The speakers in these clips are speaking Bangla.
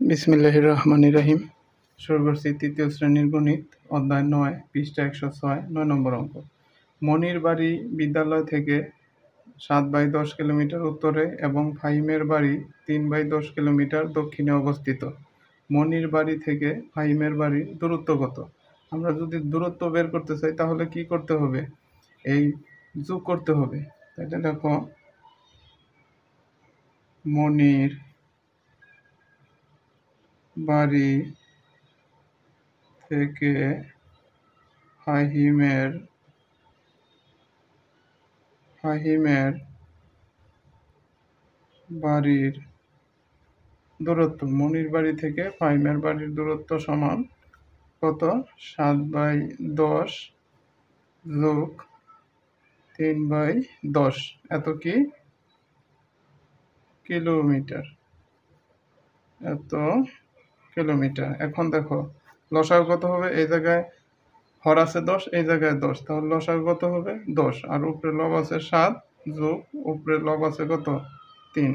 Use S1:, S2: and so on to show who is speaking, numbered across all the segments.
S1: বিসমিল্লাহির রহমানির রহিম। শুরু করছি তৃতীয় শ্রেণীর গণিত, অধ্যায় ৯, পৃষ্ঠা ১০৬, ৯ নম্বর অঙ্ক। মনির বাড়ি বিদ্যালয় থেকে 7/10 কিলোমিটার উত্তরে এবং ফাহিমের বাড়ি 3/10 কিলোমিটার দক্ষিণে অবস্থিত। মনির বাড়ি থেকে ফাহিমের বাড়ির দূরত্ব কত? আমরা যদি দূরত্ব বের করতে চাই তাহলে কি করতে হবে? এই যোগ করতে হবে। তাহলে দেখো, মনির বাড়ি থেকে ফাহিমের বাড়ির দূরত্ব, মনির বাড়ি থেকে ফাহিমের বাড়ির দূরত্ব সমান কত? 7/10 যোগ 3/10, এত কি কিলোমিটার, এখন দেখো লসাগু কত হবে? এই জায়গায় হর আছে 10, এই জায়গায় 10, তাহলে লসাগু কত হবে? 10, আর উপরে লব আছে 7 যোগ উপরে লব আছে কত? 3,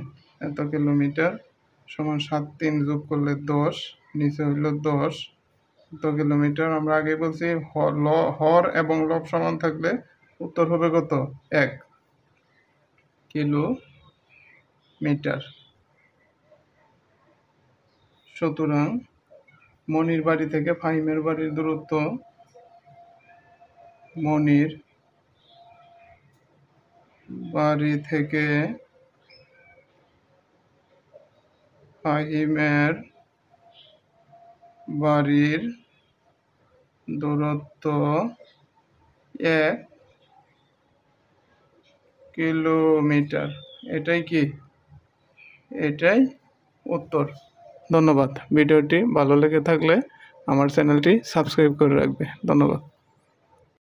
S1: এত কিলোমিটার সমান 7, 3 যোগ করলে 10, নিচে হইল 10, এত কিলোমিটার। আমরা আগে বলছি হর এবং লব সমান থাকলে উত্তর হবে কত? 1 কিলোমিটার। সুতরাং মনির বাড়ি থেকে ফাহিমের বাড়ির দূরত্ব, মনির বাড়ি থেকে ফাহিমের বাড়ির দূরত্ব 1 কিলোমিটার। এটাই উত্তর। ধন্যবাদ। ভিডিওটি ভালো লেগে থাকলে আমার চ্যানেলটি সাবস্ক্রাইব করে রাখবে। ধন্যবাদ।